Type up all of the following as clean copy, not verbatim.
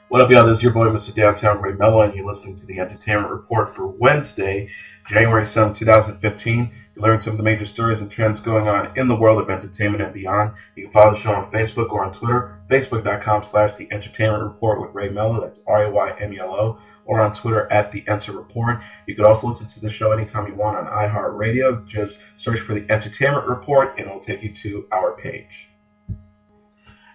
What up, y'all? This is your boy, Mr. Downtown Ray Mello, and you're listening to the Entertainment Report for Wednesday, January 7, 2015. You learn some of the major stories and trends going on in the world of entertainment and beyond. You can follow the show on Facebook or on Twitter, facebook.com/The Entertainment Report with Ray Mello, that's RAYMELO, or on Twitter @The Enter Report. You can also listen to the show anytime you want on iHeartRadio. Just search for The Entertainment Report, and it'll take you to our page.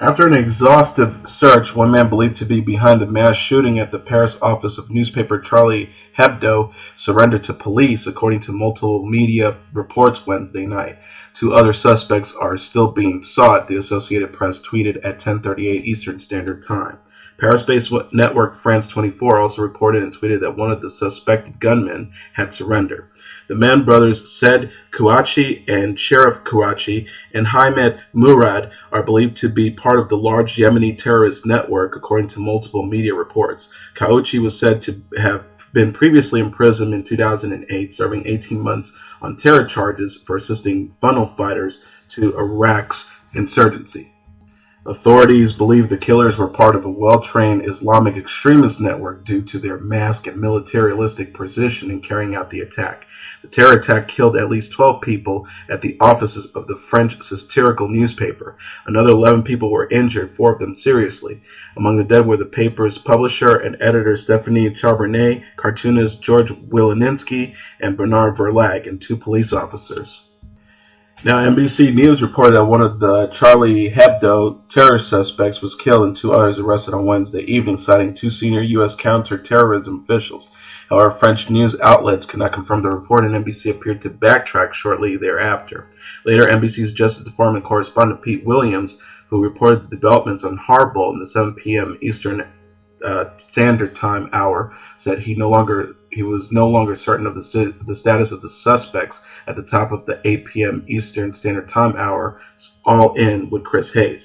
After an exhaustive search, one man believed to be behind the mass shooting at the Paris office of newspaper Charlie Hebdo surrendered to police, according to multiple media reports Wednesday night. Two other suspects are still being sought, the Associated Press tweeted at 10:38 Eastern Standard Time. Paris-based network France 24 also reported and tweeted that one of the suspected gunmen had surrendered. The Mann brothers, Said Kouachi and Sherif Kouachi, and Hamed Murad are believed to be part of the large Yemeni terrorist network, according to multiple media reports. Kouachi was said to have been previously imprisoned in 2008, serving 18 months on terror charges for assisting funnel fighters to Iraq's insurgency. Authorities believe the killers were part of a well-trained Islamic extremist network due to their masked and militaristic position in carrying out the attack. The terror attack killed at least 12 people at the offices of the French satirical newspaper. Another 11 people were injured, 4 of them seriously. Among the dead were the paper's publisher and editor Stephanie Charbonnet, cartoonist George Wileninsky, and Bernard Verlag, and 2 police officers. Now, NBC News reported that one of the Charlie Hebdo terror suspects was killed and 2 others arrested on Wednesday evening, citing 2 senior U.S. counterterrorism officials. However, French news outlets could not confirm the report, and NBC appeared to backtrack shortly thereafter. Later, NBC's Justice Department correspondent Pete Williams, who reported the developments on Harbaugh in the 7 p.m. Eastern Standard Time hour, said he was no longer certain of the status of the suspects at the top of the 8 p.m. Eastern Standard Time hour, All In with Chris Hayes.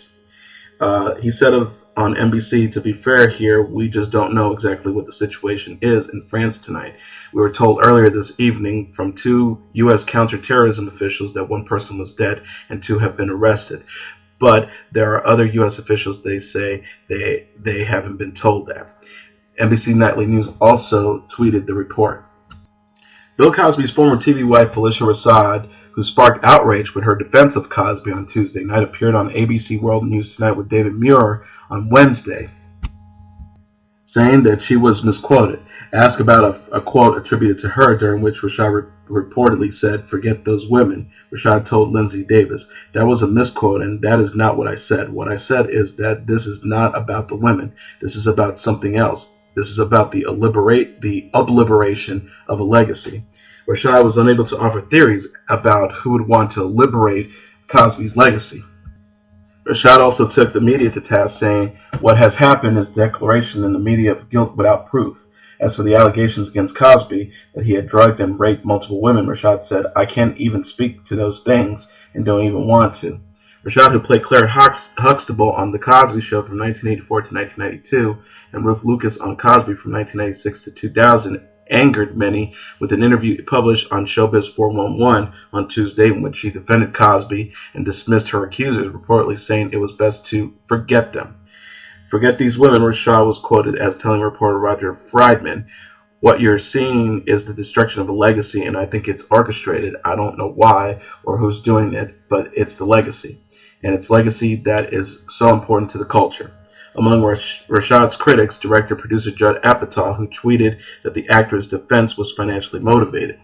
He said on NBC, to be fair here, we just don't know exactly what the situation is in France tonight. We were told earlier this evening from 2 U.S. counterterrorism officials that 1 person was dead and 2 have been arrested. But there are other U.S. officials, they say, they haven't been told that. NBC Nightly News also tweeted the report. Bill Cosby's former TV wife, Phylicia Rashad, who sparked outrage with her defense of Cosby on Tuesday night, appeared on ABC World News Tonight with David Muir on Wednesday, saying that she was misquoted. Asked about a quote attributed to her, during which Rashad reportedly said, "Forget those women," Rashad told Lindsay Davis, "That was a misquote, and that is not what I said. What I said is that this is not about the women. This is about something else. This is about the obliteration of a legacy." Rashad was unable to offer theories about who would want to liberate Cosby's legacy. Rashad also took the media to task, saying, "What has happened is declaration in the media of guilt without proof. As for the allegations against Cosby, that he had drugged and raped multiple women," Rashad said, "I can't even speak to those things and don't even want to." Rashad, who played Claire Huxtable on The Cosby Show from 1984 to 1992, and Ruth Lucas on Cosby from 1996 to 2000, angered many with an interview published on Showbiz 411 on Tuesday, in which she defended Cosby and dismissed her accusers, reportedly saying it was best to forget them. "Forget these women," Rashad was quoted as telling reporter Roger Friedman. "What you're seeing is the destruction of a legacy, and I think it's orchestrated. I don't know why or who's doing it, but it's the legacy. And it's legacy that is so important to the culture." Among Rashad's critics, director-producer Judd Apatow, who tweeted that the actor's defense was financially motivated.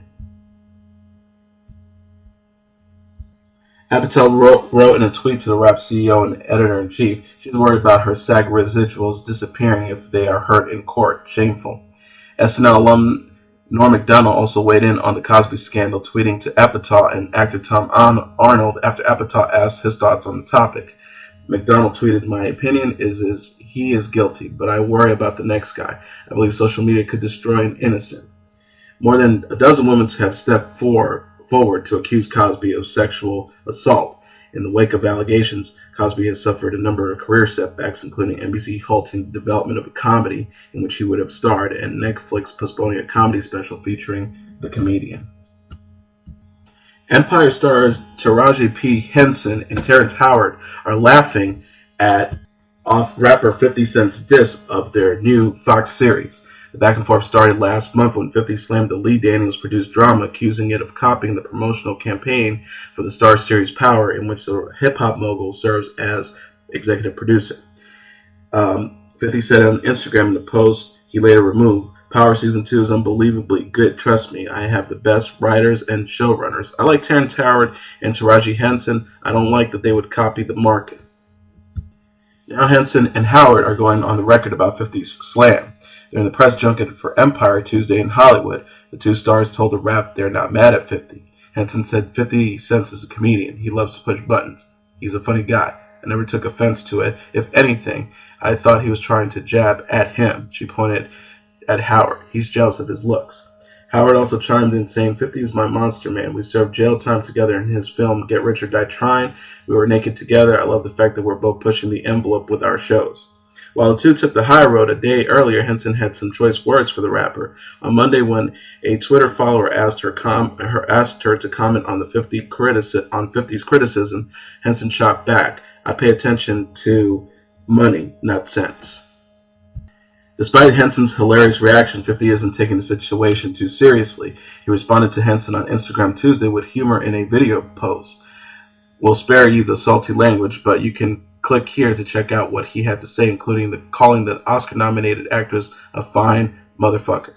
Apatow wrote in a tweet to the Rap CEO and editor-in-chief, she's worried about her SAG residuals disappearing if they are heard in court. Shameful. SNL alum Norm Macdonald also weighed in on the Cosby scandal, tweeting to Apatow and actor Tom Arnold after Apatow asked his thoughts on the topic. McDonald tweeted, "My opinion is he is guilty, but I worry about the next guy. I believe social media could destroy an innocent." More than a dozen women have stepped forward to accuse Cosby of sexual assault. In the wake of allegations, Cosby has suffered a number of career setbacks, including NBC halting the development of a comedy in which he would have starred, and Netflix postponing a comedy special featuring the comedian. Empire stars Taraji P, Henson and Terrence Howard are laughing at off rapper 50 Cent's diss of their new Fox series. The back and forth started last month when 50 slammed the Lee Daniels-produced drama, accusing it of copying the promotional campaign for the Starz series Power, in which the hip-hop mogul serves as executive producer. 50 said on Instagram in the post he later removed, "Power Season 2 is unbelievably good, trust me. I have the best writers and showrunners. I like Terrence Howard and Taraji Henson. I don't like that they would copy the market." Now Henson and Howard are going on the record about 50's slam. During the press junket for Empire Tuesday in Hollywood, the two stars told the Wrap they're not mad at 50. Henson said 50 Cent is a comedian. He loves to push buttons. He's a funny guy. I never took offense to it. If anything, I thought he was trying to jab at him. She pointed at Howard. He's jealous of his looks. Howard also chimed in saying, 50 is my monster man. We served jail time together in his film Get Rich or Die Trying. We were naked together. I love the fact that we're both pushing the envelope with our shows. While the two took the high road, a day earlier, Henson had some choice words for the rapper. On Monday, when a Twitter follower asked her to comment on 50's criticism, Henson shot back, "I pay attention to money, not sense." Despite Henson's hilarious reaction, 50 isn't taking the situation too seriously. He responded to Henson on Instagram Tuesday with humor in a video post. "We'll spare you the salty language, but you can click here to check out what he had to say, including calling the Oscar-nominated actress a fine motherfucker."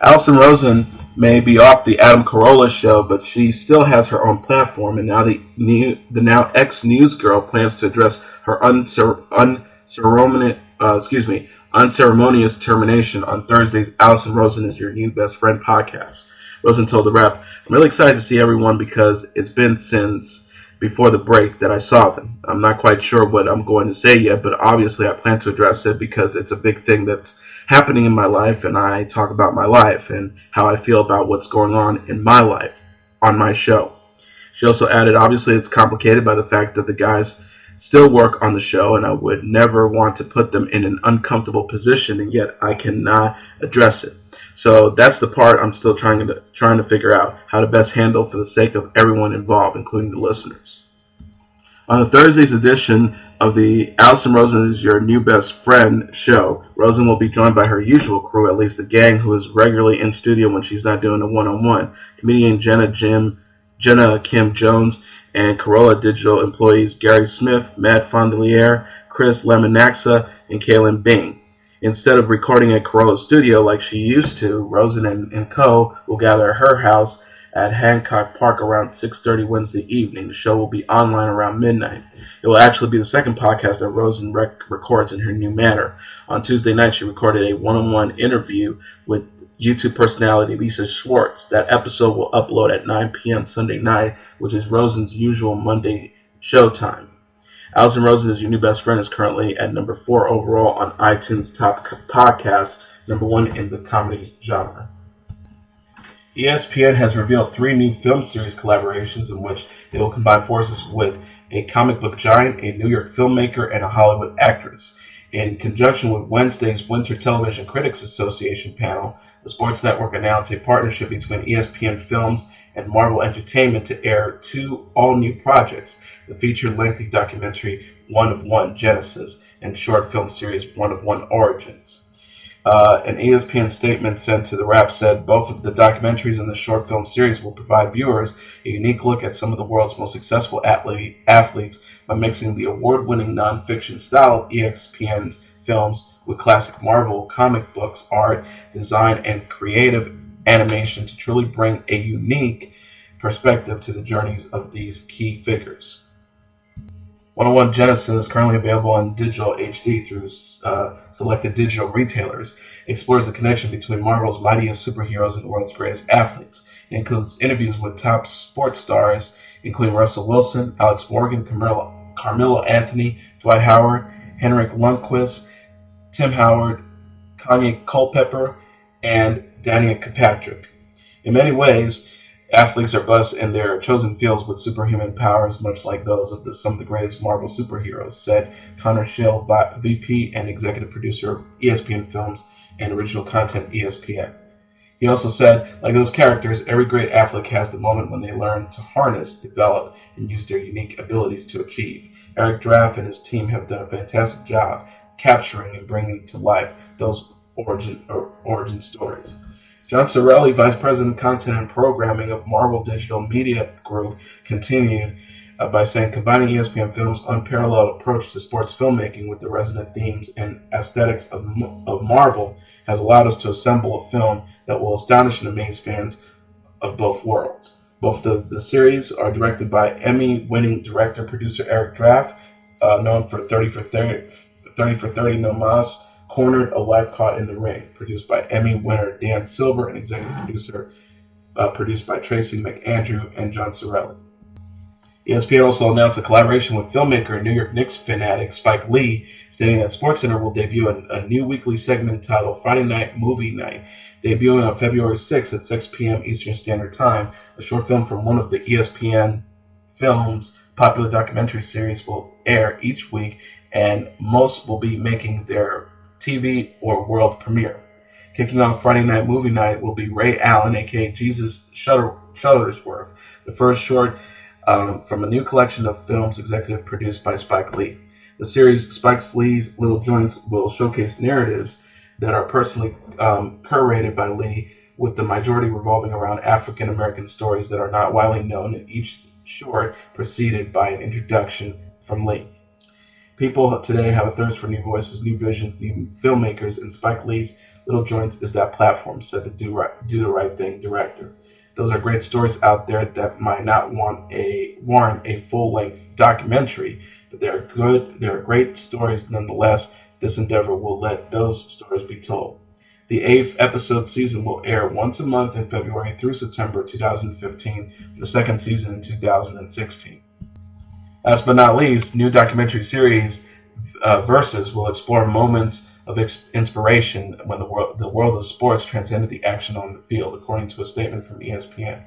Alison Rosen may be off the Adam Carolla Show, but she still has her own platform, and now the now ex-news girl plans to address her unceremonious termination on Thursday's Alison Rosen is Your New Best Friend podcast. Rosen told the Wrap, "I'm really excited to see everyone because it's been since before the break that I saw them. I'm not quite sure what I'm going to say yet, but obviously I plan to address it because it's a big thing that's happening in my life, and I talk about my life and how I feel about what's going on in my life on my show." She also added, "Obviously it's complicated by the fact that the guys still work on the show, and I would never want to put them in an uncomfortable position, and yet I cannot address it. So that's the part I'm still trying to figure out how to best handle for the sake of everyone involved, including the listeners." On Thursday's edition of the Alison Rosen is Your New Best Friend show, Rosen will be joined by her usual crew, at least the gang who is regularly in studio when she's not doing a one-on-one. Comedian Jenna Kim Jones and Carolla Digital employees Gary Smith, Matt Fondelier, Chris Lemonaxa, and Kaylin Bing. Instead of recording at Carolla's studio like she used to, Rosen and co. will gather at her house at Hancock Park around 6:30 Wednesday evening. The show will be online around midnight. It will actually be the second podcast that Rosen records in her new manner. On Tuesday night, she recorded a one-on-one interview with YouTube personality Lisa Schwartz. That episode will upload at 9 p.m. Sunday night, which is Rosen's usual Monday showtime. Alison Rosen is Your New Best Friend is currently at number 4 overall on iTunes Top Podcasts, number 1 in the comedy genre. ESPN has revealed 3 new film series collaborations in which they will combine forces with a comic book giant, a New York filmmaker, and a Hollywood actress. In conjunction with Wednesday's Winter Television Critics Association panel, the Sports Network announced a partnership between ESPN Films and Marvel Entertainment to air 2 all-new projects, the feature-length documentary One of One Genesis and short film series One of One Origins. An ESPN statement sent to the Wrap said both of the documentaries and the short film series will provide viewers a unique look at some of the world's most successful athletes by mixing the award-winning non-fiction style of ESPN films with classic Marvel comic books, art, design, and creative animation to truly bring a unique perspective to the journeys of these key figures. 101 Genesis is currently available on digital HD through selected digital retailers. It explores the connection between Marvel's mightiest superheroes and the world's greatest athletes. It includes interviews with top sports stars, including Russell Wilson, Alex Morgan, Carmelo Anthony, Dwight Howard, Henrik Lundqvist, Tim Howard, Kanye Culpepper, and Danica Patrick. In many ways, athletes are blessed in their chosen fields with superhuman powers, much like those of some of the greatest Marvel superheroes, said Connor Shell, VP and executive producer of ESPN Films and Original Content ESPN. He also said, like those characters, every great athlete has the moment when they learn to harness, develop, and use their unique abilities to achieve. Eric Draft and his team have done a fantastic job capturing and bringing to life those origin stories. John Sorelli, Vice President of Content and Programming of Marvel Digital Media Group, continued by saying, combining ESPN Films' unparalleled approach to sports filmmaking with the resonant themes and aesthetics of Marvel has allowed us to assemble a film that will astonish and amaze fans of both worlds. Both the series are directed by Emmy-winning director-producer Eric Draft, known for 30 for 30 No Mas, Cornered, A Life Caught in the Ring, produced by Emmy winner Dan Silver and executive producer produced by Tracy McAndrew and John Sorelli. ESPN also announced a collaboration with filmmaker and New York Knicks fanatic Spike Lee, stating that SportsCenter will debut a new weekly segment titled Friday Night Movie Night, debuting on February 6th at 6 p.m. Eastern Standard Time. A short film from one of the ESPN Films' popular documentary series will air each week, and most will be making their TV or world premiere. Kicking off Friday Night Movie Night will be Ray Allen, a.k.a. Jesus Shuttlesworth, the first short from a new collection of films executive produced by Spike Lee. The series Spike Lee's Little Joints will showcase narratives that are personally curated by Lee, with the majority revolving around African American stories that are not widely known, and each short preceded by an introduction from Lee. People today have a thirst for new voices, new visions, new filmmakers, and Spike Lee's Little Joints is that platform, said the Do the Right Thing director. Those are great stories out there that might not warrant a full-length documentary, but they're good. They're great stories nonetheless. This endeavor will let those stories be told. The 8th episode season will air once a month in February through September 2015, the second season in 2016. Last but not least, new documentary series Versus will explore moments of inspiration when the world of sports transcended the action on the field, according to a statement from ESPN.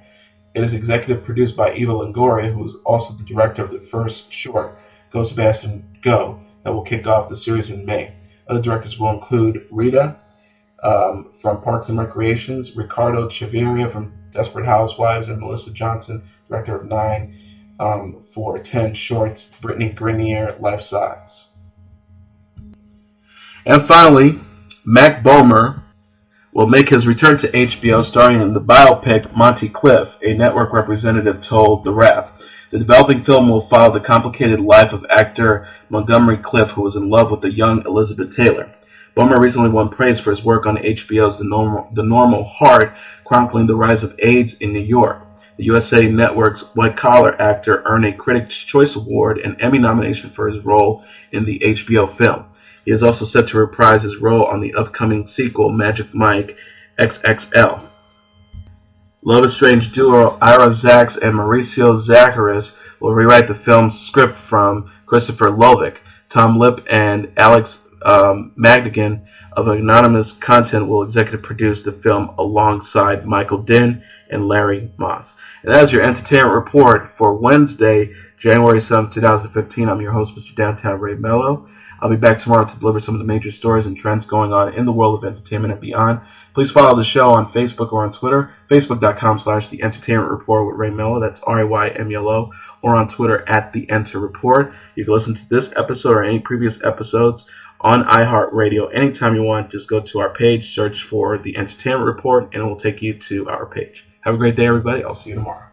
It is executive produced by Eva Longoria, who is also the director of the first short, Go Sebastian Go, that will kick off the series in May. Other directors will include Rita from Parks and Recreations, Ricardo Chavarria from Desperate Housewives, and Melissa Johnson, director of 9 for 10 shorts, Brittany Grenier, Life Size. And finally, Matt Bomer will make his return to HBO, starring in the biopic Montgomery Clift, a network representative told The Wrap. The developing film will follow the complicated life of actor Montgomery Clift, who was in love with the young Elizabeth Taylor. Bomer recently won praise for his work on HBO's The Normal Heart, chronicling the rise of AIDS in New York. The USA Network's white-collar actor earned a Critics' Choice Award and Emmy nomination for his role in the HBO film. He is also set to reprise his role on the upcoming sequel, Magic Mike XXL. Love Estranged duo Ira Sachs and Mauricio Zacharis will rewrite the film's script from Christopher Lovick. Tom Lip and Alex Magdigan of Anonymous Content will executive produce the film alongside Michael Dinn and Larry Moss. And that is your entertainment report for Wednesday, January 7th, 2015. I'm your host, Mr. Downtown Ray Mello. I'll be back tomorrow to deliver some of the major stories and trends going on in the world of entertainment and beyond. Please follow the show on Facebook or on Twitter, facebook.com/The Entertainment Report with Ray Mello, that's RAYMELO, or on Twitter @The Enter Report. You can listen to this episode or any previous episodes on iHeartRadio anytime you want. Just go to our page, search for The Entertainment Report, and it will take you to our page. Have a great day, everybody. I'll see you tomorrow.